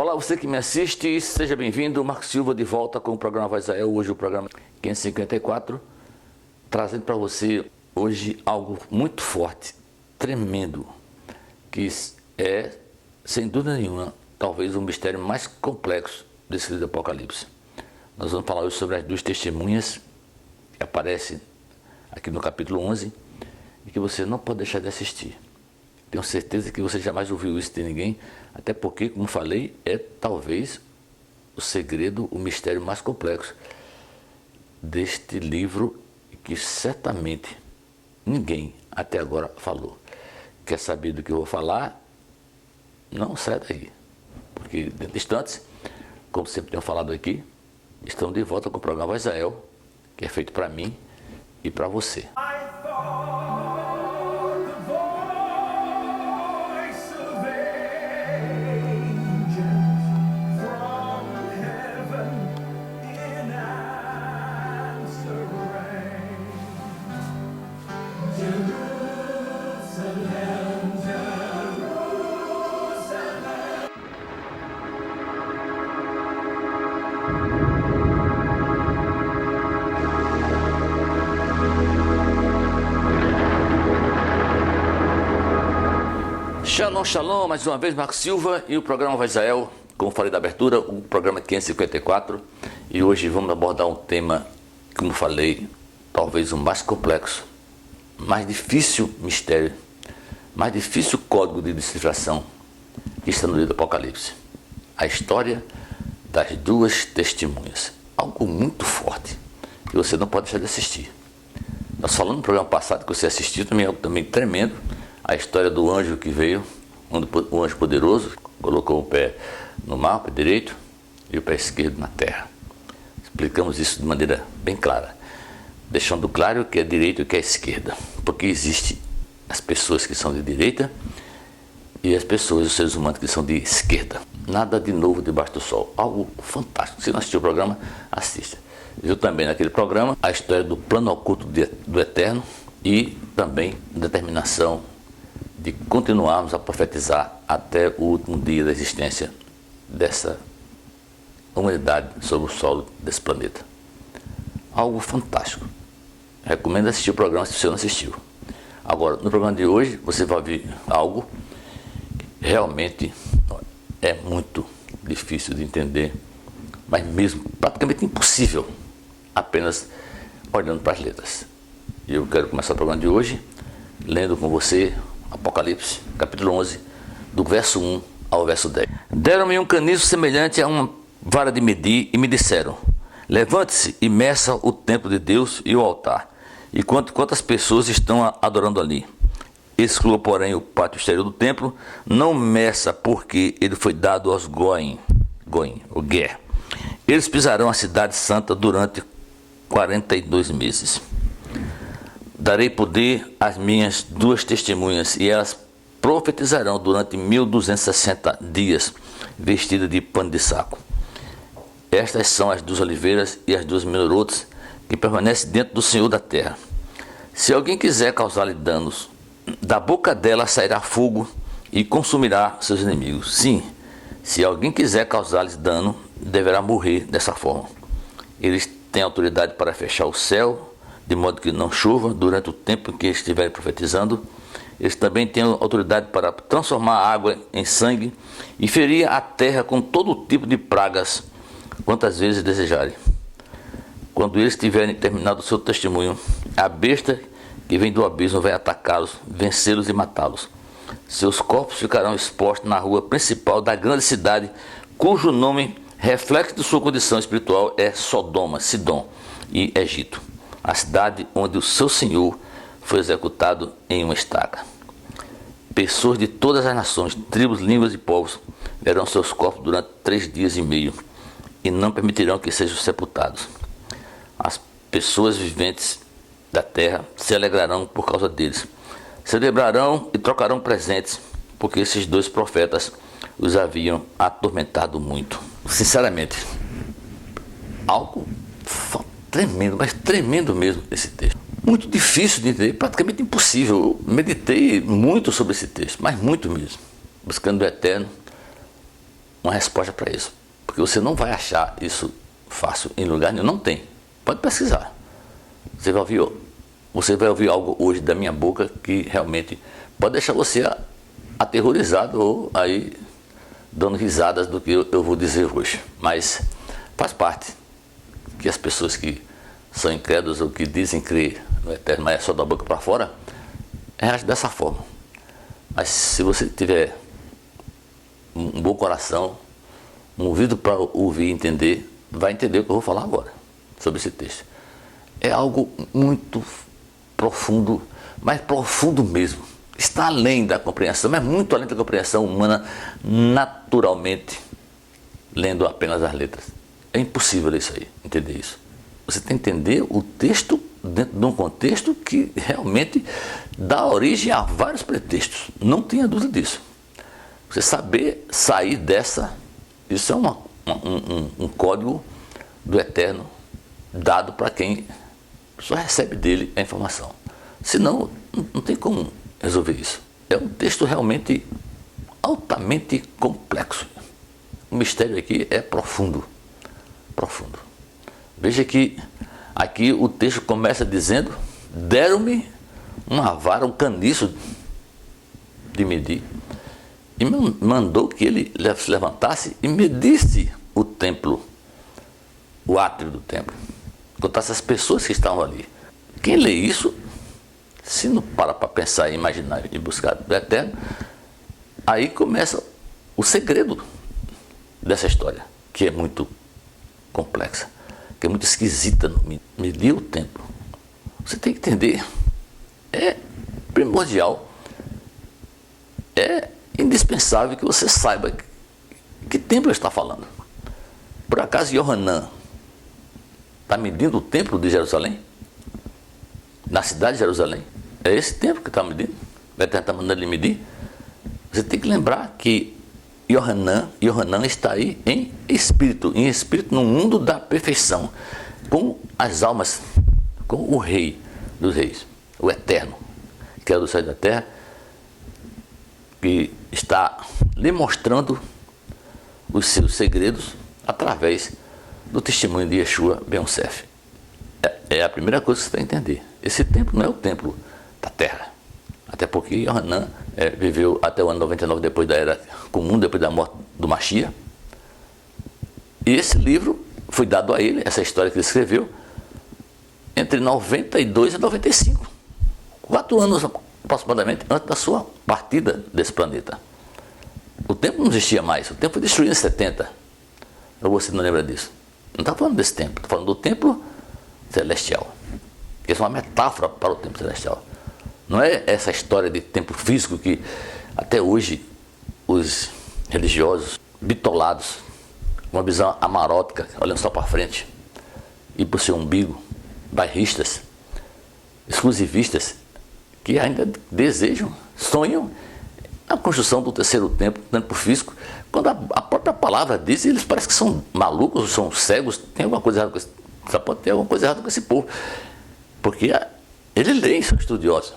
Olá, você que me assiste, seja bem-vindo. Marcos Silva de volta com o programa Voz Israel. Hoje o programa 554, trazendo para você hoje algo muito forte, tremendo, que é, sem dúvida nenhuma, talvez o mistério mais complexo desse livro do Apocalipse. Nós vamos falar hoje sobre as duas testemunhas que aparecem aqui no capítulo 11 e que você não pode deixar de assistir. Tenho certeza que você jamais ouviu isso de ninguém, até porque, como falei, é talvez o segredo, o mistério mais complexo deste livro que certamente ninguém até agora falou. Quer saber do que eu vou falar? Não sai daí, porque dentro de instantes, como sempre tenho falado aqui, estamos de volta com o programa Israel, que é feito para mim e para você. Shalom, shalom, mais uma vez Marcos Silva e o programa Voz Israel, como falei da abertura, o programa 554, e hoje vamos abordar um tema, como falei, talvez o mais complexo, mais difícil mistério, mais difícil código de decifração que está no livro do Apocalipse. A história das duas testemunhas, algo muito forte, que você não pode deixar de assistir. Nós falamos no programa passado que você assistiu, também tremendo, a história do anjo que veio, o anjo poderoso, colocou o pé no mar, o pé direito, e o pé esquerdo na terra. Explicamos isso de maneira bem clara, deixando claro o que é direita e o que é esquerda, porque existe as pessoas que são de direita e as pessoas, os seres humanos que são de esquerda. Nada de novo debaixo do sol, algo fantástico. Se não assistiu o programa, assista. Viu também naquele programa a história do plano oculto do Eterno e também determinação de continuarmos a profetizar até o último dia da existência dessa humanidade sobre o solo desse planeta. Algo fantástico. Recomendo assistir o programa se você não assistiu. Agora, no programa de hoje, você vai ver algo que realmente é muito difícil de entender, mas mesmo praticamente impossível, apenas olhando para as letras. E eu quero começar o programa de hoje lendo com você Apocalipse, capítulo 11, do verso 1 ao verso 10. Deram-me um caniço semelhante a uma vara de medir e me disseram: levante-se e meça o templo de Deus e o altar, e quantas pessoas estão adorando ali. Exclua, porém, o pátio exterior do templo, não meça, porque ele foi dado aos Goim, o Ger. Eles pisarão a cidade santa durante 42 meses. Darei poder às minhas duas testemunhas, e elas profetizarão durante 1260 dias, vestidas de pano de saco. Estas são as duas oliveiras e as duas menorotas que permanecem dentro do Senhor da terra. Se alguém quiser causar-lhe danos, da boca dela sairá fogo e consumirá seus inimigos. Sim, se alguém quiser causar-lhes dano, deverá morrer dessa forma. Eles têm autoridade para fechar o céu, de modo que não chova durante o tempo em que estiverem profetizando. Eles também têm autoridade para transformar a água em sangue e ferir a terra com todo tipo de pragas, quantas vezes desejarem. Quando eles tiverem terminado o seu testemunho, a besta que vem do abismo vai atacá-los, vencê-los e matá-los. Seus corpos ficarão expostos na rua principal da grande cidade, cujo nome, reflexo de sua condição espiritual, é Sodoma, Sidom e Egito, a cidade onde o seu Senhor foi executado em uma estaca. Pessoas de todas as nações, tribos, línguas e povos verão seus corpos durante 3 dias e meio e não permitirão que sejam sepultados. As pessoas viventes da terra se alegrarão por causa deles. Celebrarão e trocarão presentes, porque esses dois profetas os haviam atormentado muito. Sinceramente, algo tremendo, mas tremendo mesmo esse texto. Muito difícil de entender, praticamente impossível. Eu meditei muito sobre esse texto, mas muito mesmo. Buscando o Eterno, uma resposta para isso. Porque você não vai achar isso fácil em lugar nenhum. Não tem. Pode pesquisar. Você vai ouvir algo hoje da minha boca que realmente pode deixar você aterrorizado ou aí dando risadas do que eu vou dizer hoje. Mas faz parte que as pessoas que são incrédulas ou que dizem crer no eterno, mas é só da boca para fora, reage dessa forma. Mas se você tiver um bom coração, um ouvido para ouvir e entender, vai entender o que eu vou falar agora sobre esse texto. É algo muito profundo, mas profundo mesmo. Está além da compreensão, mas muito além da compreensão humana, naturalmente, lendo apenas as letras. É impossível isso aí, entender isso. Você tem que entender o texto dentro de um contexto que realmente dá origem a vários pretextos. Não tenha dúvida disso. Você saber sair dessa, isso é um código do Eterno dado para quem só recebe dele a informação. Senão, não tem como resolver isso. É um texto realmente altamente complexo. O mistério aqui é profundo. Profundo. Veja que aqui o texto começa dizendo: deram-me uma vara, um caniço de medir, e me mandou que ele se levantasse e medisse o templo, o átrio do templo, contasse as pessoas que estavam ali. Quem lê isso, se não para pensar e imaginar e buscar do Eterno, aí começa o segredo dessa história, que é muito complexa, que é muito esquisita. Medir o templo, você tem que entender, é primordial, é indispensável que você saiba que templo está falando. Por acaso Yohanan está medindo o templo de Jerusalém? Na cidade de Jerusalém? É esse templo que está medindo? Vai tentar mandar ele medir? Você tem que lembrar que Yohanan está aí em espírito no mundo da perfeição, com as almas, com o Rei dos Reis, o Eterno, que é do céu e da terra, que está lhe mostrando os seus segredos através do testemunho de Yeshua Ben Yosef. É a primeira coisa que você tem que entender. Esse templo não é o templo da terra. Até porque Yohanan viveu até o ano 99 depois da Era Comum, depois da morte do Mashiach. E esse livro foi dado a ele, essa história que ele escreveu, entre 92 e 95. 4 anos aproximadamente antes da sua partida desse planeta. O templo não existia mais, o templo foi destruído em 70. Ou você não lembra disso? Não está falando desse templo, está falando do templo celestial. Isso é uma metáfora para o templo celestial. Não é essa história de templo físico que até hoje os religiosos bitolados, uma visão amarótica, olhando só para frente e para o seu umbigo, bairristas, exclusivistas, que ainda desejam, sonham a construção do terceiro templo físico, quando a própria palavra diz, eles parecem que são malucos, são cegos, tem alguma coisa errada com esse, só pode ter alguma coisa errada com esse povo, porque eles leem, são estudiosos.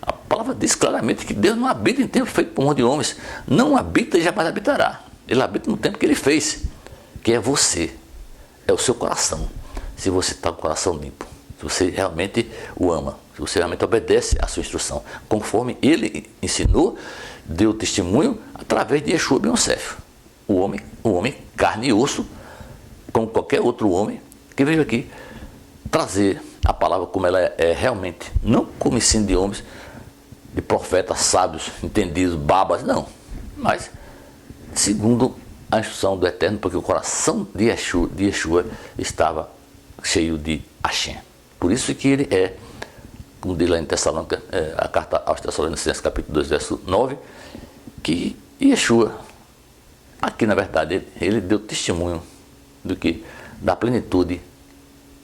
A palavra diz claramente que Deus não habita em templo feito por mão de homens, não habita e jamais habitará. Ele habita no templo que ele fez, que é você, é o seu coração. Se você está com o coração limpo, se você realmente o ama, se você realmente obedece à sua instrução, conforme ele ensinou, deu testemunho através de Yeshua Ben Yosef, o homem carne e osso, como qualquer outro homem que veio aqui trazer a palavra como ela é realmente, não como ensino de homens, de profetas sábios, entendidos, babas, não, mas segundo a instrução do Eterno, porque o coração de Yeshua estava cheio de Hashem. Por isso que ele é, como diz lá em Tessalônica, a carta aos Tessalonicenses, capítulo 2, verso 9, que Yeshua, aqui na verdade, ele deu testemunho da plenitude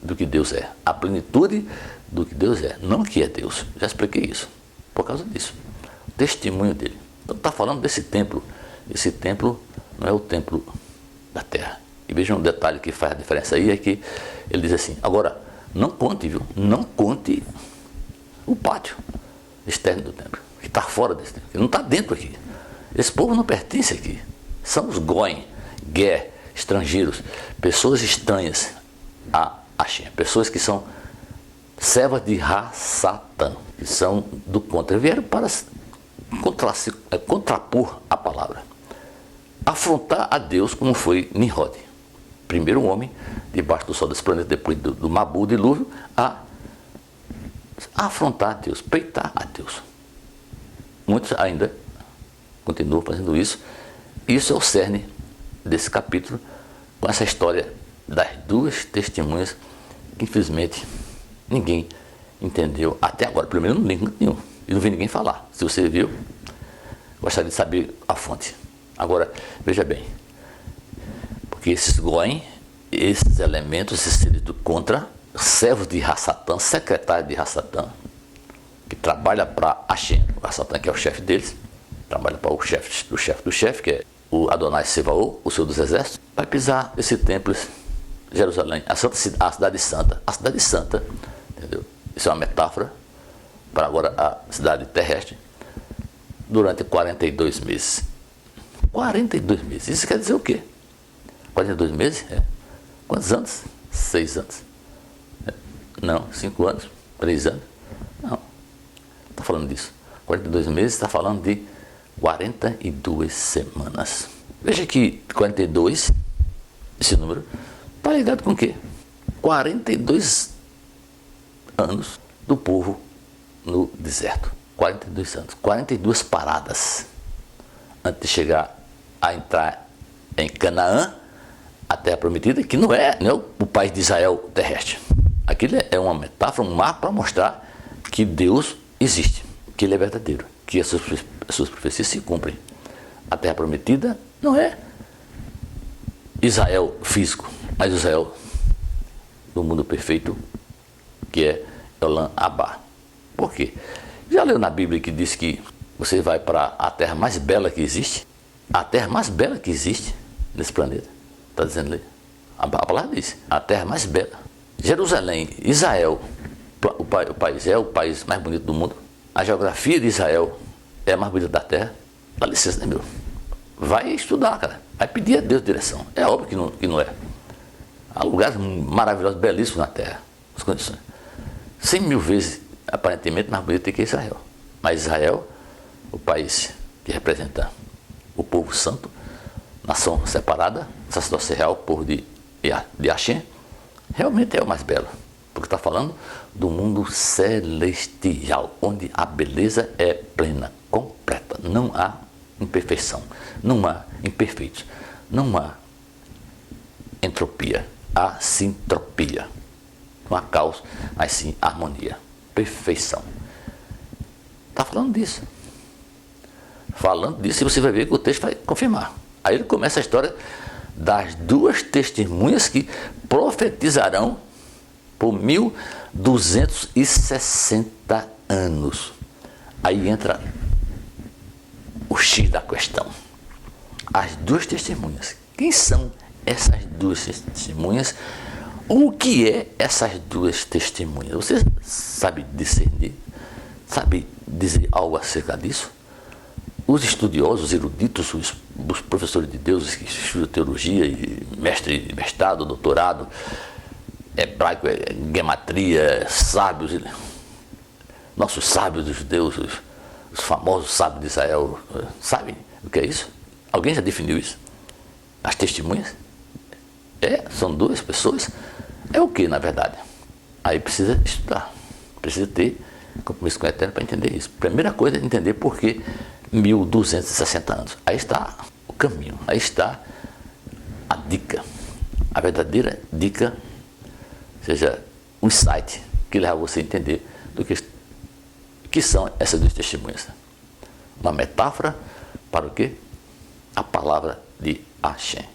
do que Deus é. A plenitude do que Deus é, não que é Deus. Já expliquei isso, por causa disso. O testemunho dele. Então está falando desse templo. Esse templo não é o templo da terra. E vejam um detalhe que faz a diferença aí, é que ele diz assim, agora, não conte, viu? Não conte o pátio externo do templo, que está fora desse templo, que não está dentro aqui. Esse povo não pertence aqui. são os Goim, Ger, estrangeiros, pessoas estranhas a Hashem, pessoas que são servas de Ra-Satã, que são do contra, vieram para contrapor a palavra, afrontar a Deus, como foi Nimrod, primeiro homem debaixo do sol desse planeta, depois do Mabu, dilúvio, a afrontar a Deus, peitar a Deus. Muitos ainda continuam fazendo isso. Isso é o cerne desse capítulo, com essa história das duas testemunhas que infelizmente ninguém entendeu até agora, pelo menos não li nenhum, e não vi ninguém falar. Se você viu, gostaria de saber a fonte. Agora, veja bem, porque esses Goim, esses elementos, esses seres do contra, servos de Ra-Satã, secretário de Ra-Satã, que trabalha para Hashem, o Ra-Satã, que é o chefe deles, trabalha para o chefe do chefe, que é o Adonai Sevaô, o Senhor dos Exércitos, vai pisar esse templo, Jerusalém, a cidade santa. A cidade santa, entendeu? Isso é uma metáfora para agora a cidade terrestre, durante 42 meses. 42 meses. Isso quer dizer o quê? 42 meses? É. Quantos anos? 6 anos. É. Não, 5 anos? 3 anos? Não. Não está falando disso. 42 meses está falando de 42 semanas. Veja que 42, esse número, está ligado com o quê? 42 anos do povo no deserto. 42 anos. 42 paradas antes de chegar a entrar em Canaã, a terra prometida, que não é o país de Israel terrestre. Aquilo é uma metáfora, um mar para mostrar que Deus existe, que Ele é verdadeiro, que as suas profecias se cumprem. A terra prometida não é Israel físico, mas Israel do mundo perfeito, que é Olam Abba. Por quê? Já leu na Bíblia que diz que você vai para a terra mais bela que existe? A terra mais bela que existe nesse planeta. Está dizendo ali. A palavra diz, a terra mais bela. Jerusalém, Israel, o país é o país mais bonito do mundo. A geografia de Israel é a mais bonita da terra. Dá licença, né, meu? Vai estudar, cara. Vai pedir a Deus direção. É óbvio que não é. Há lugares maravilhosos, belíssimos na terra. As condições. 100 mil vezes, aparentemente, mais bonito do que Israel. Mas Israel, o país que representa o povo santo, nação separada, sacerdócio real, povo de Hashem, realmente é o mais belo. Porque está falando do mundo celestial, onde a beleza é plena, completa. Não há imperfeição, não há imperfeitos, não há entropia, há sintropia. Não há caos, mas sim harmonia, perfeição. Está falando disso. Falando disso, e você vai ver que o texto vai confirmar. Aí ele começa a história das duas testemunhas que profetizarão por 1260 anos. Aí entra o X da questão. As duas testemunhas. Quem são essas duas testemunhas? O que é essas duas testemunhas? Você sabe discernir? Sabe dizer algo acerca disso? Os estudiosos, os eruditos, os professores de Deus que estudam teologia, e mestrado, doutorado, hebraico, gematria, sábios, nossos sábios dos judeus, os famosos sábios de Israel, sabem o que é isso? Alguém já definiu isso? As testemunhas? São duas pessoas? É o que, na verdade? Aí precisa estudar, precisa ter compromisso com o Eterno para entender isso. Primeira coisa é entender por que 1260 anos. Aí está o caminho, aí está a dica, a verdadeira dica, ou seja, um insight que leva você a entender do que são essas duas testemunhas. Uma metáfora para o quê? A palavra de Hashem.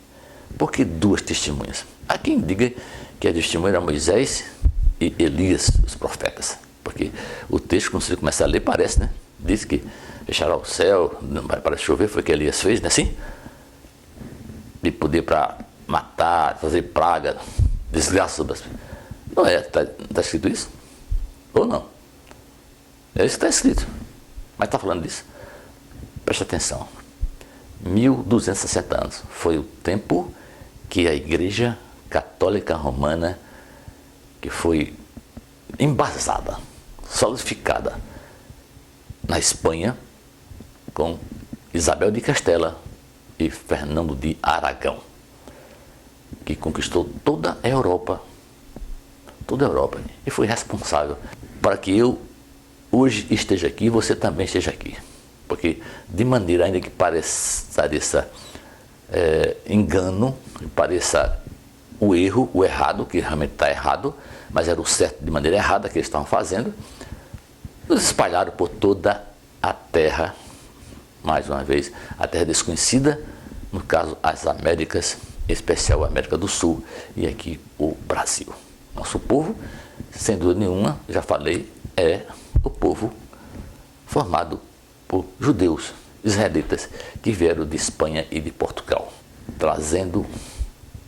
Por que duas testemunhas? Há quem diga que a testemunha era Moisés e Elias, os profetas. Porque o texto, quando você começa a ler, parece, né? Diz que fechará o céu, não vai parar de chover, foi o que Elias fez, né? Assim? De poder para matar, fazer praga, desgraça sobre as pessoas. Não é? Está escrito isso? Ou não? É isso que está escrito. Mas está falando disso? Preste atenção. 1260 anos. Foi o tempo que a Igreja Católica Romana, que foi embasada, solidificada na Espanha, com Isabel de Castela e Fernando de Aragão, que conquistou toda a Europa, e foi responsável para que eu hoje esteja aqui e você também esteja aqui. Porque, de maneira ainda que pareça engano, pareça o erro, o errado, que realmente está errado, mas era o certo de maneira errada que eles estavam fazendo, nos espalharam por toda a terra, mais uma vez, a terra desconhecida, no caso as Américas, em especial a América do Sul e aqui o Brasil. Nosso povo, sem dúvida nenhuma, já falei, é o povo formado por judeus, israelitas, que vieram de Espanha e de Portugal, trazendo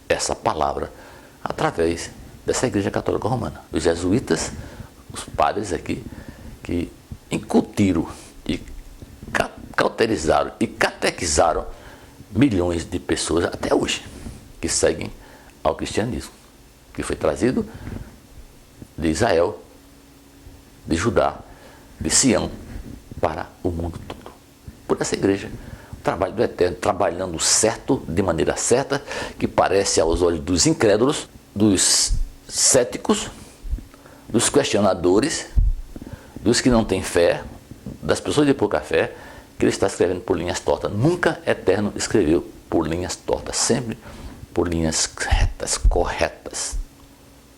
essa palavra através dessa Igreja Católica Romana. Os jesuítas, os padres aqui, que incutiram e cauterizaram e catequizaram milhões de pessoas até hoje, que seguem ao cristianismo, que foi trazido de Israel, de Judá, de Sião, para o mundo todo. Por essa igreja, o trabalho do Eterno, trabalhando certo, de maneira certa, que parece aos olhos dos incrédulos, dos céticos, dos questionadores, dos que não têm fé, das pessoas de pouca fé, que ele está escrevendo por linhas tortas. Nunca Eterno escreveu por linhas tortas, sempre por linhas retas, corretas.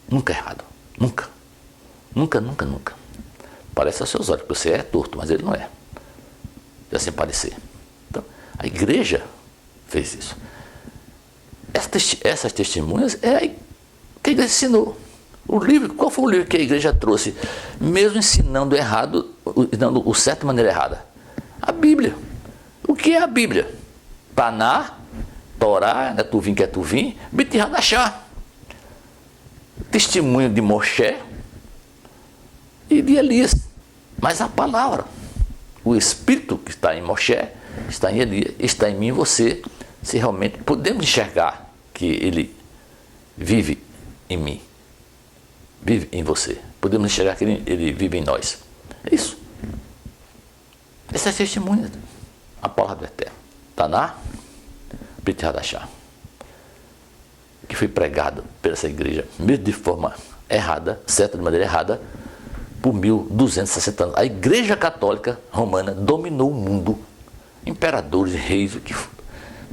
Nunca errado. Nunca. Nunca, nunca, nunca. Parece aos seus olhos que você é torto, mas ele não é. De assim parecer. Então, a igreja fez isso. Essas testemunhas é que a igreja ensinou. O livro, qual foi o livro que a igreja trouxe? Mesmo ensinando errado, ensinando o certo de maneira errada. A Bíblia. O que é a Bíblia? Taná, Torá, Netuvim, Ketuvim, Brit Hadashah. Testemunho de Moshe e de Elias. Mas a palavra, o Espírito que está em Moshe, está em Elias, está em mim e você, se realmente podemos enxergar que ele vive em mim, vive em você. Podemos enxergar que ele vive em nós. É isso. Essa é a testemunha, a palavra do Eterno. Taná, Brit Hadashah, que foi pregado por essa igreja, mesmo de forma errada, certa de maneira errada, por 1260 anos. A Igreja Católica Romana dominou o mundo, imperadores, reis,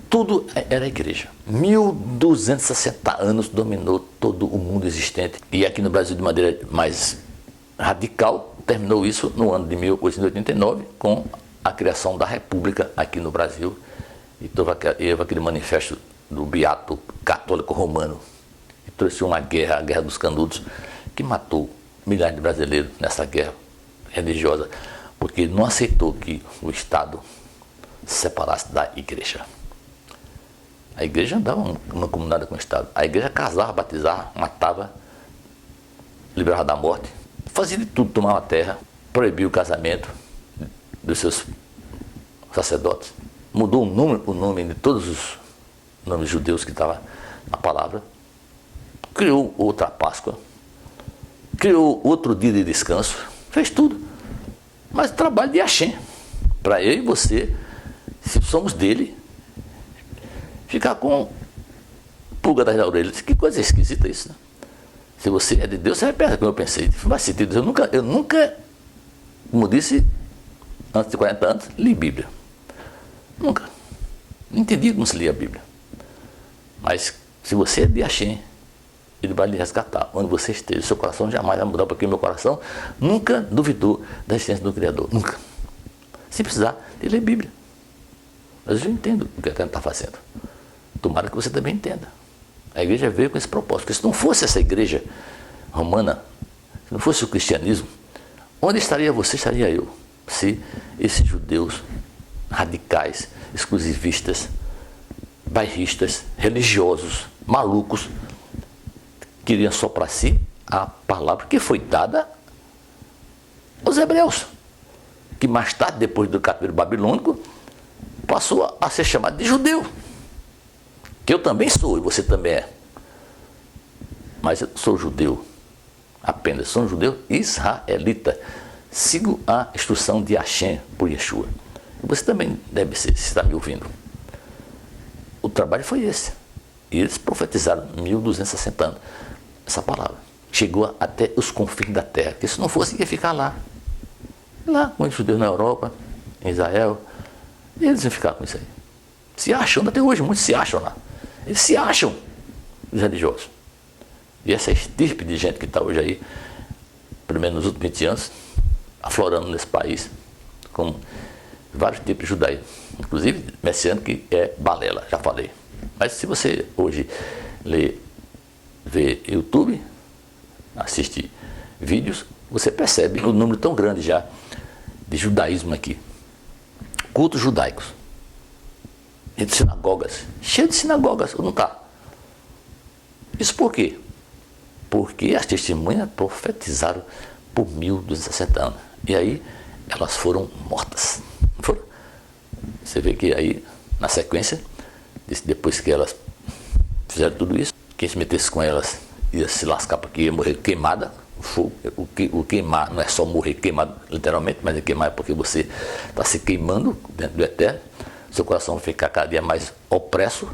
tudo era a igreja. 1260 anos dominou todo o mundo existente. E aqui no Brasil, de maneira mais radical, terminou isso no ano de 1889, com a criação da República aqui no Brasil. E teve aquele manifesto do Beato Católico Romano, que trouxe uma guerra, a Guerra dos Canudos, que matou milhares de brasileiros nessa guerra religiosa, porque não aceitou que o Estado se separasse da igreja. A igreja andava numa comunidade com o Estado. A igreja casava, batizava, matava, liberava da morte, fazia de tudo, tomava terra, proibia o casamento dos seus sacerdotes, mudou o nome de todos os nomes judeus que estavam na palavra, criou outra Páscoa, criou outro dia de descanso, fez tudo. Mas trabalho de Hashem, para eu e você, se somos dele, ficar com pulga das orelhas. Que coisa esquisita isso, né? Se você é de Deus, você vai pensar como eu pensei. Não faz sentido. Eu nunca, como disse, antes de 40 anos, li Bíblia. Nunca. Não entendi como se lia a Bíblia. Mas se você é de Hashem, ele vai lhe resgatar. Onde você esteja, seu coração jamais vai mudar, porque o meu coração nunca duvidou da existência do Criador. Nunca. Se precisar, ele lê Bíblia. Mas eu entendo o que a Eterno está fazendo. Tomara que você também entenda. A igreja veio com esse propósito. Porque se não fosse essa igreja romana, se não fosse o cristianismo, onde estaria você, estaria eu. Se esses judeus radicais, exclusivistas, bairristas, religiosos, malucos, queriam só para si a palavra que foi dada aos hebreus, que mais tarde, depois do cativeiro babilônico, passou a ser chamado de judeu. Que eu também sou e você também é. Mas eu sou judeu, apenas sou um judeu israelita. Sigo a instrução de Hashem por Yeshua. Você também deve ser, se está me ouvindo. O trabalho foi esse. E eles profetizaram 1260 anos. Essa palavra chegou até os confins da terra. Porque se não fosse, ia ficar lá. Lá, com os judeus na Europa, em Israel. Eles iam ficar com isso aí. Se acham, até hoje, muitos se acham lá. Eles se acham, os religiosos. E essa estirpe de gente que está hoje aí, pelo menos nos últimos 20 anos, aflorando nesse país, com vários tipos de judaísmo. Inclusive, messiânico, que é balela, já falei. Mas se você hoje vê YouTube, assiste vídeos, você percebe um número tão grande já de judaísmo aqui. Cultos judaicos. E de sinagogas. Cheio de sinagogas, não está? Isso por quê? Porque as testemunhas profetizaram por 1260 anos. E aí elas foram mortas. Não foram? Você vê que aí, na sequência, depois que elas fizeram tudo isso, quem se metesse com elas ia se lascar porque ia morrer queimada. O fogo, o queimar não é só morrer queimado literalmente, mas é queimar porque você está se queimando dentro do eterno. Seu coração vai ficar cada dia mais opresso,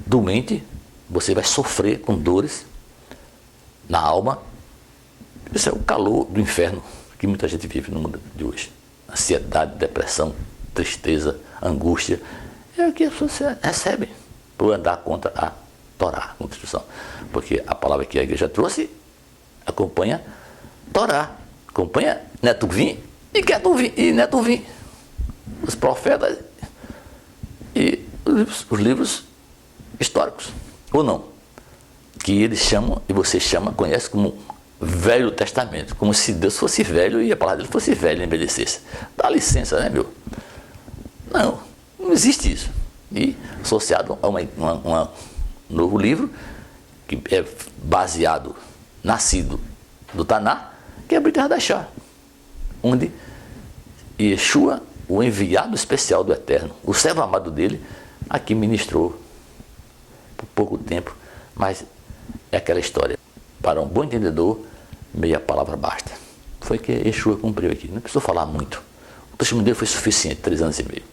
doente, você vai sofrer com dores na alma. Isso é o calor do inferno que muita gente vive no mundo de hoje. Ansiedade, depressão, tristeza, angústia. É o que as pessoas recebem por andar contra a Torá, a Constituição. Porque a palavra que a igreja trouxe acompanha Torá, acompanha Neto Vim e Queto Vim e Neto Vim. Os profetas e os livros históricos, ou não, que eles chamam, e você chama, conhece como Velho Testamento, como se Deus fosse velho e a palavra dele fosse velha e envelhecesse. Dá licença, né, meu? Não existe isso. E associado a um novo livro, que é baseado, nascido do Taná, que é a Brit Hadashah, onde Yeshua, o enviado especial do Eterno, o servo amado dele, aqui ministrou por pouco tempo, mas é aquela história. Para um bom entendedor, meia palavra basta. Foi que Yeshua cumpriu aqui. Não precisou falar muito. O testemunho dele foi suficiente, 3 anos e meio.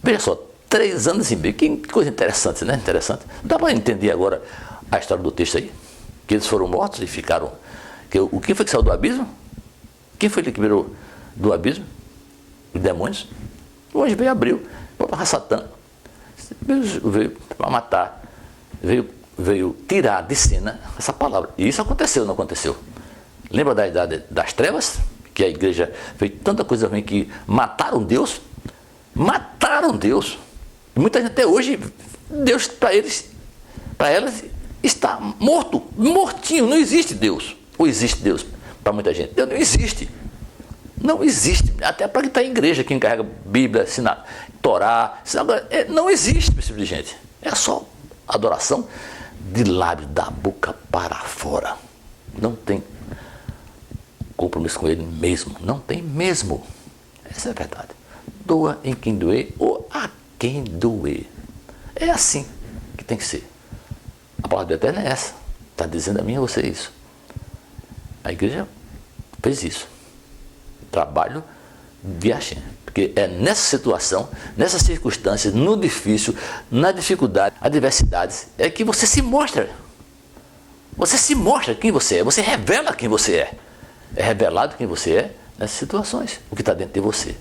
Veja só, 3 anos e meio. Que coisa interessante, né? Interessante. Dá para entender agora a história do texto aí? Que eles foram mortos e ficaram... O que foi que saiu do abismo? Quem foi que liberou do abismo? Os demônios? O anjo veio e abriu. Para Satã. Veio para matar. Veio tirar de cena essa palavra. E isso aconteceu, não aconteceu? Lembra da idade das trevas? Que a igreja fez tanta coisa ruim que mataram Deus? Mataram Deus. E muita gente até hoje, Deus para elas, está morto, mortinho, não existe Deus. Ou existe Deus para muita gente? Deus não existe. Não existe. Até para quem está em igreja, quem carrega Bíblia, Torá, não existe esse tipo de gente. É só adoração de lábios, da boca para fora. Não tem compromisso com ele mesmo. Não tem mesmo. Essa é a verdade. Doa em quem doer ou a quem doer. É assim que tem que ser. A palavra do Eterno é essa. Está dizendo a mim e a você isso. A igreja fez isso. Trabalho de Hashem. Porque é nessa situação, nessas circunstâncias, no difícil, na dificuldade, adversidades, é que você se mostra. Você se mostra quem você é. Você revela quem você é. É revelado quem você é nessas situações. O que está dentro de você.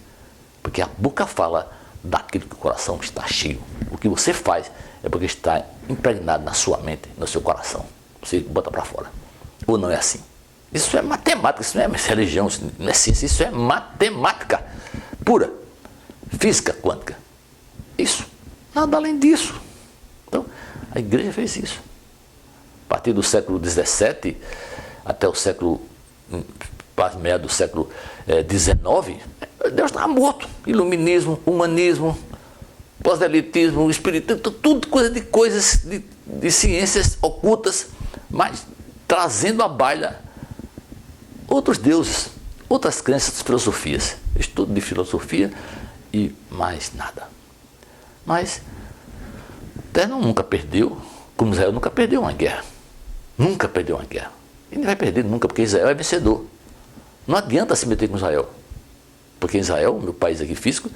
Porque a boca fala daquilo que o coração está cheio. O que você faz é porque está impregnado na sua mente, no seu coração. Você bota para fora. Ou não é assim? Isso é matemática, isso não é religião, isso não é ciência, isso é matemática pura, física quântica. Isso, nada além disso. Então, a igreja fez isso. A partir do século XVII até o século, quase meado do século XIX, Deus estava morto. Iluminismo, humanismo, proselitismo, espiritismo, tudo coisas de ciências ocultas, mas trazendo à baila outros deuses, outras crenças, filosofias. Estudo de filosofia e mais nada. Mas Eterno nunca perdeu, como Israel nunca perdeu uma guerra. Nunca perdeu uma guerra. E não vai perder nunca, porque Israel é vencedor. Não adianta se meter com Israel. Porque Israel, meu país aqui físico,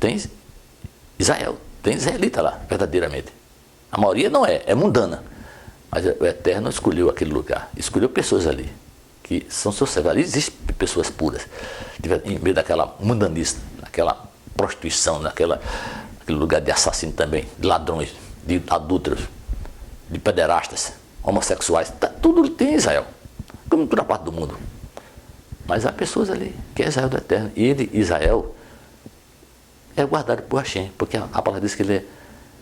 tem Israel, tem israelita lá, verdadeiramente. A maioria não é, é mundana. Mas o Eterno escolheu aquele lugar, escolheu pessoas ali, que são seus servos. Ali existem pessoas puras, em meio daquela mundanista, naquela prostituição, naquele lugar de assassino também, de ladrões, de adúlteros, de pederastas, homossexuais. Tudo tem em Israel, como em toda parte do mundo. Mas há pessoas ali, que é Israel do Eterno. E ele, Israel, é guardado por Hashem, porque a palavra diz que ele é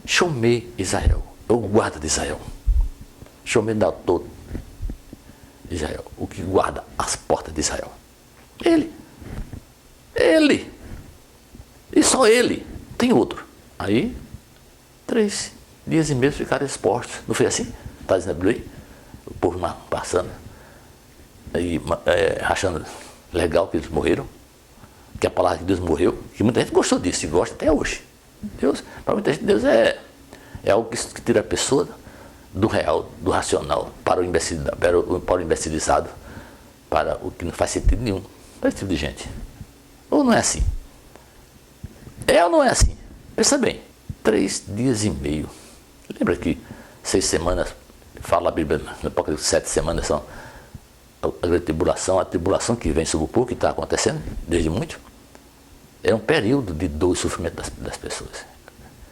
Shomei Israel, é o guarda de Israel. Shomei Datot Israel, o que guarda as portas de Israel. Ele. E só ele. Tem outro. Aí, 3 dias e meio ficaram expostos. Não foi assim? Está dizendo a Bíblia aí? O povo passando. Aí, achando legal que eles morreram. Que a palavra de Deus morreu. Que muita gente gostou disso e gosta até hoje. Deus, para muita gente, Deus é algo que tira a pessoa do real, do racional, para o imbecilizado, para o que não faz sentido nenhum. Para esse tipo de gente. Ou não é assim? É ou não é assim? Pensa bem, 3 dias e meio. Lembra que 6 semanas, fala a Bíblia, no Apocalipse, 7 semanas são a grande tribulação, a tribulação que vem sobre o povo, que está acontecendo desde muito. É um período de dor e sofrimento das pessoas.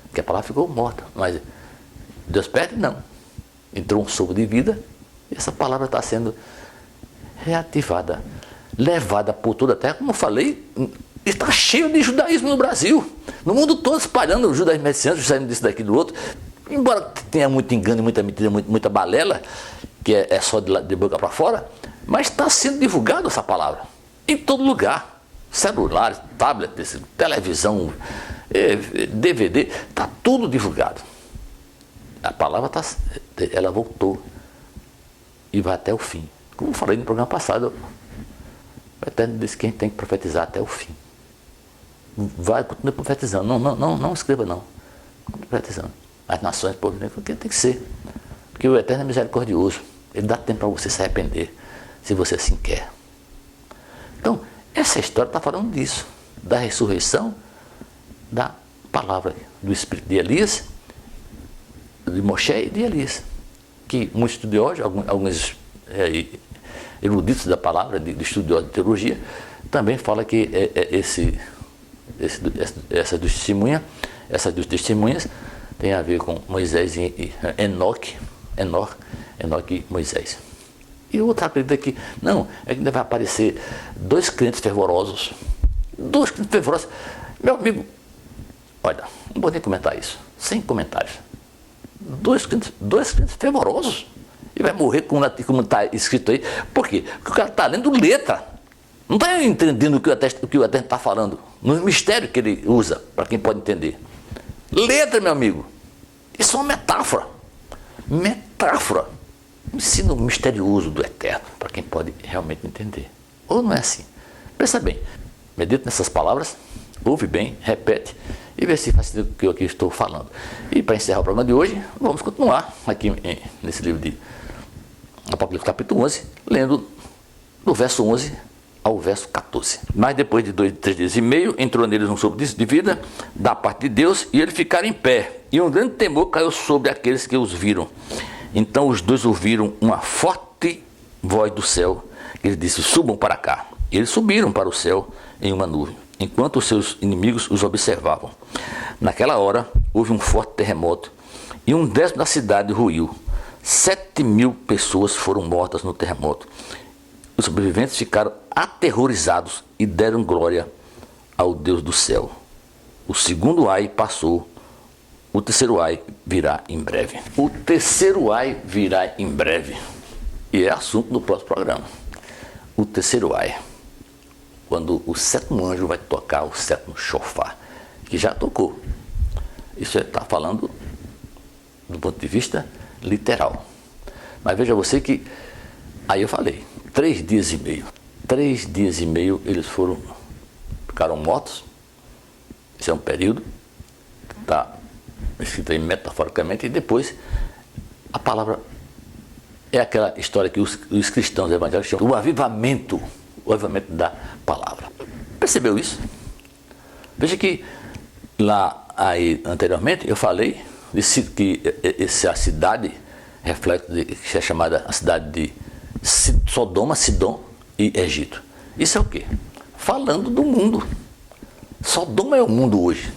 Porque a palavra ficou morta, mas Deus perde? Não. Entrou um sopro de vida e essa palavra está sendo reativada, levada por toda a terra. Como eu falei, está cheio de judaísmo no Brasil, no mundo todo, espalhando o judaísmo messiânico, saindo disso daqui do outro. Embora tenha muito engano, muita mentira, muita balela, que é só de boca para fora, mas está sendo divulgada essa palavra em todo lugar. Celulares, tablets, televisão, DVD, está tudo divulgado. A palavra ela voltou e vai até o fim. Como eu falei no programa passado, o Eterno disse que a gente tem que profetizar até o fim. Vai, continue profetizando. Não escreva não. Continue profetizando. As nações, porque tem que ser. Porque o Eterno é misericordioso. Ele dá tempo para você se arrepender, se você assim quer. Então, essa história está falando disso, da ressurreição, da palavra do Espírito de Elias, de Moshe e de Elias. Que muitos estudiosos, alguns eruditos da palavra, de estudiosos de teologia, também falam que essas duas testemunhas tem a ver com Moisés e Enoque e Moisés. E outra acredita que, não, é que vai aparecer 2 crentes fervorosos. 2 crentes fervorosos. Meu amigo, olha, não vou nem comentar isso, sem comentários. 2 crentes fervorosos. E vai morrer como está escrito aí. Por quê? Porque o cara está lendo letra. Não está entendendo o que o Eterno está falando. No mistério que ele usa, para quem pode entender. Letra, meu amigo. Isso é uma metáfora. Metáfora. Ensino misterioso do Eterno, para quem pode realmente entender. Ou não é assim? Pensa bem, medita nessas palavras, ouve bem, repete e vê se faz sentido o que eu aqui estou falando. E para encerrar o programa de hoje, vamos continuar aqui nesse livro de Apocalipse capítulo 11, lendo do verso 11 ao verso 14. Mas depois de 3 dias e meio, entrou neles um sopro de vida da parte de Deus e eles ficaram em pé. E um grande temor caiu sobre aqueles que os viram. Então os 2 ouviram uma forte voz do céu, que lhes disse: subam para cá. E eles subiram para o céu em uma nuvem, enquanto os seus inimigos os observavam. Naquela hora houve um forte terremoto e 1/10 da cidade ruiu. 7.000 pessoas foram mortas no terremoto. Os sobreviventes ficaram aterrorizados e deram glória ao Deus do céu. O segundo ai passou. O terceiro ai virá em breve. O terceiro ai virá em breve. E é assunto do próximo programa. O terceiro ai. Quando o 7º anjo vai tocar o 7º chofar. Que já tocou. Isso está falando do ponto de vista literal. Mas veja você que, aí eu falei, 3 dias e meio. 3 dias e meio eles ficaram mortos. Esse é um período que está escrita metaforicamente, e depois a palavra é aquela história que os cristãos evangélicos chamam o avivamento da palavra. Percebeu isso? Veja que lá aí anteriormente eu falei que essa cidade reflexo que é chamada a cidade de Sodoma, Sidom e Egito. Isso é o quê? Falando do mundo. Sodoma é o mundo hoje.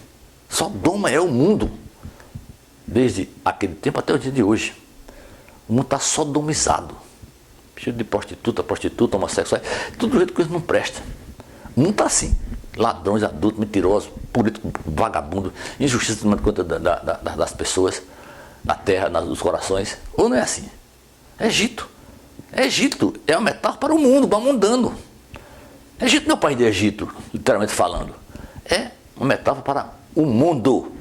Sodoma é o mundo. Desde aquele tempo até o dia de hoje. O mundo está sodomizado. Cheio de prostituta, homossexuais. Tudo jeito que coisa não presta. O mundo está assim. Ladrões, adultos, mentirosos, políticos, vagabundos, injustiça tomando conta das pessoas, na terra, nos corações. Ou não é assim? Egito. Egito é uma metáfora para o mundo, para o mundano. Egito não é o país de Egito, literalmente falando. É uma metáfora para o mundo.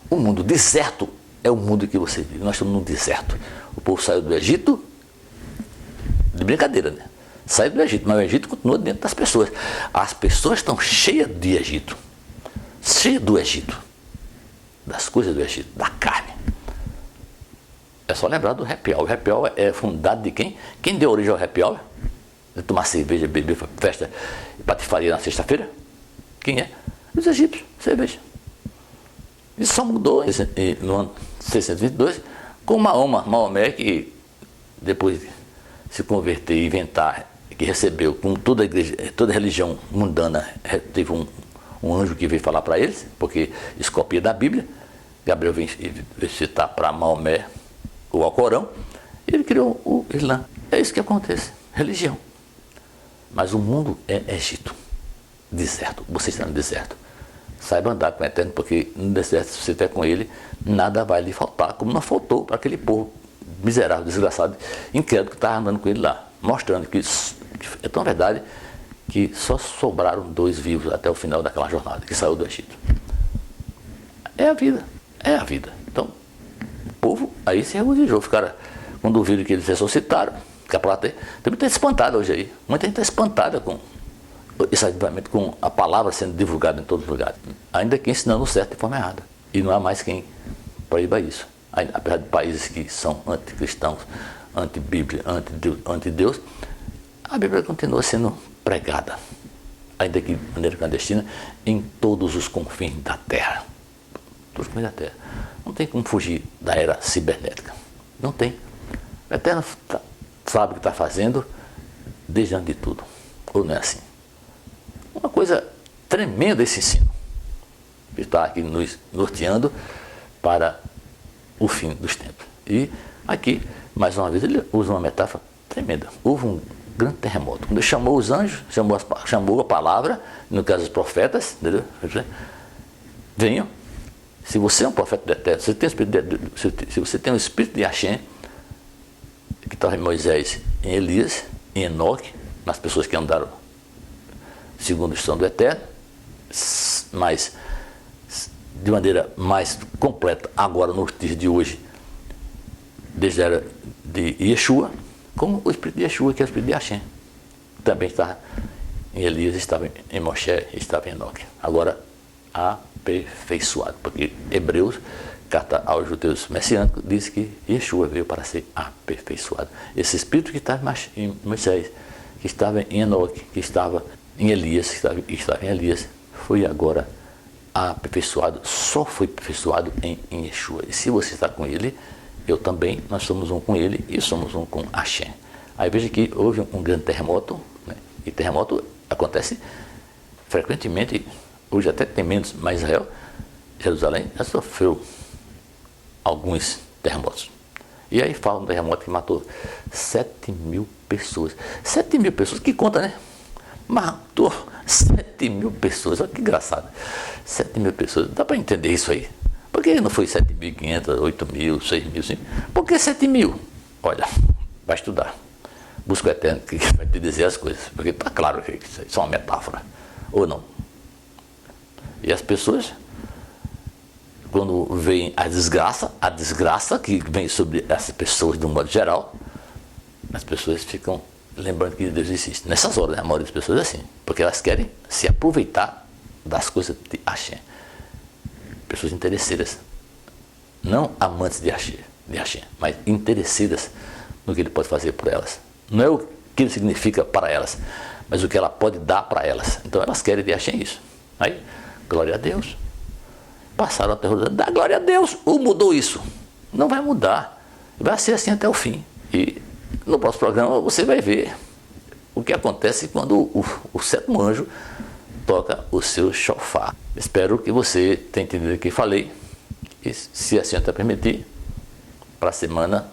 O mundo deserto é o mundo que você vive. Nós estamos num deserto. O povo saiu do Egito, de brincadeira, né? Saiu do Egito, mas o Egito continua dentro das pessoas. As pessoas estão cheias de Egito. Cheias do Egito. Das coisas do Egito, da carne. É só lembrar do happy hour. O happy hour é fundado de quem? Quem deu origem ao happy hour? De tomar cerveja, beber, festa e patifaria na sexta-feira? Quem é? Os egípcios, cerveja. Isso só mudou no ano 622 com Maomé, que depois de se converter e inventar, que recebeu, como toda igreja, toda religião mundana, teve um anjo que veio falar para eles, porque isso copia da Bíblia. Gabriel vem citar para Maomé o Alcorão, e ele criou o Islã. É isso que acontece, religião. Mas o mundo é Egito, deserto. Você está no deserto. Saiba andar com o Eterno, porque no deserto, se você estiver com ele, nada vai lhe faltar, como não faltou para aquele povo miserável, desgraçado, incrédulo que estava andando com ele lá, mostrando que é tão verdade que só sobraram 2 vivos até o final daquela jornada, que saiu do Egito. É a vida, é a vida. Então, o povo aí se regozijou, ficaram, quando viram que eles ressuscitaram, que a plateia também está espantada hoje aí. Muita gente está espantada com esse avivamento, com a palavra sendo divulgada em todos os lugares. Ainda que ensinando certo de forma errada. E não há mais quem proíba isso. Apesar de países que são anticristãos, anti-Bíblia, anti-Deus, a Bíblia continua sendo pregada, ainda que de maneira clandestina, em todos os confins da Terra. Todos os confins da Terra. Não tem como fugir da era cibernética. Não tem. O Eterno sabe o que está fazendo desde antes de tudo. Ou não é assim? Uma coisa tremenda esse ensino, que está aqui nos norteando para o fim dos tempos. E aqui, mais uma vez, ele usa uma metáfora tremenda. Houve um grande terremoto. Quando ele chamou os anjos, chamou a palavra, no caso os profetas, entendeu? Venham. Se você é um profeta do Eterno, se você tem o espírito de Hashem, que estava em Moisés, em Elias, em Enoque, nas pessoas que andaram segundo o instrução do Eterno, mas de maneira mais completa, agora nos dias de hoje, desde a era de Yeshua, como o espírito de Yeshua, que é o espírito de Hashem. Também estava em Elias, estava em Moshe, estava em Enoque. Agora, aperfeiçoado, porque Hebreus, carta aos judeus messiânicos, diz que Yeshua veio para ser aperfeiçoado. Esse espírito que estava em Moisés, que estava em Enoque, que estava em Elias, que estava em Elias, foi agora aperfeiçoado, só foi aperfeiçoado em Yeshua. E se você está com ele, eu também, nós somos um com ele e somos um com Hashem. Aí veja que houve um grande terremoto, né? E terremoto acontece frequentemente, hoje até tem menos, mas Israel, Jerusalém, já sofreu alguns terremotos. E aí fala um terremoto que matou 7.000 pessoas. 7.000 pessoas, que conta, né? Matou 7.000 pessoas, olha que engraçado. 7.000 pessoas, dá para entender isso aí. Por que não foi 7.500, 8.000, 6.000, 5.000? Por que 7.000? Olha, vai estudar. Busca o Eterno que vai te dizer as coisas, porque está claro que isso é uma metáfora, ou não. E as pessoas, quando vem a desgraça que vem sobre essas pessoas de um modo geral, as pessoas ficam lembrando que Deus existe. Nessas horas, né? A maioria das pessoas é assim, porque elas querem se aproveitar das coisas de Hashem. Pessoas interesseiras, Não amantes de Hashem, mas interesseiras no que ele pode fazer por elas. Não é o que ele significa para elas, mas o que ela pode dar para elas. Então elas querem de Hashem isso. Aí, glória a Deus. Passaram a terror, dá glória a Deus. Ou mudou isso? Não vai mudar. Vai ser assim até o fim. E no próximo programa você vai ver o que acontece quando o sétimo anjo toca o seu shofar. Espero que você tenha entendido o que falei. E se assim até permitir, para a semana,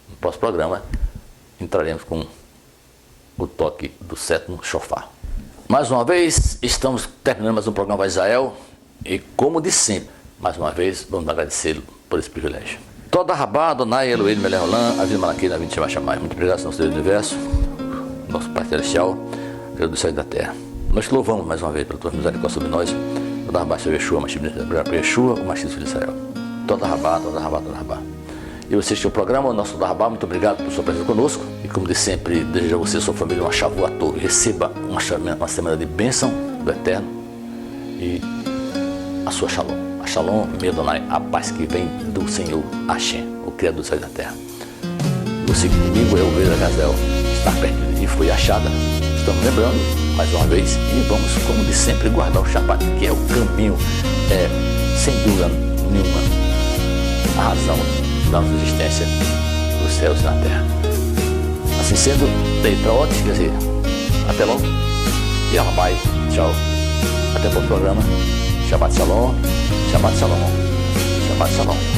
no próximo programa, entraremos com o toque do sétimo shofar. Mais uma vez, estamos terminando mais um programa Vai Israel. E como de sempre, mais uma vez, vamos agradecê-lo por esse privilégio. Toda Rabá, Adonai, Elohim, Melech Olam, Avim Malaquim, Avim Shema Shammai. Muito obrigado, nosso Deus do Universo, nosso Pai Celestial, Deus do céu e da terra. Nós te louvamos mais uma vez pela tua misericórdia sobre nós. Toda Rabá, Senhor Yeshua, Yeshua, o Mashiach de Israel. Toda Rabá, Toda Rabá, Toda Rabá. E você assistiu o programa, o nosso Toda Rabá, muito obrigado por sua presença conosco. E como de sempre, desejo a você e a sua família uma Shavuot Tov. Receba uma semana de bênção do Eterno. E a sua Shalom. A Shalom, meu Adonai, a paz que vem do Senhor Hashem, o Criador do céu e da terra. Você que comigo é o ovelha Gazel, está perto e foi achada. Estamos lembrando, mais uma vez, e vamos, como de sempre, guardar o Shabbat, que é o caminho, sem dúvida nenhuma, a razão da nossa existência nos céus e na terra. Assim sendo, Leitraot, quer dizer, até logo, e Alamai, tchau, até o próximo programa. Shabbat Shalom, Shabbat Shalom, Shabbat Shalom.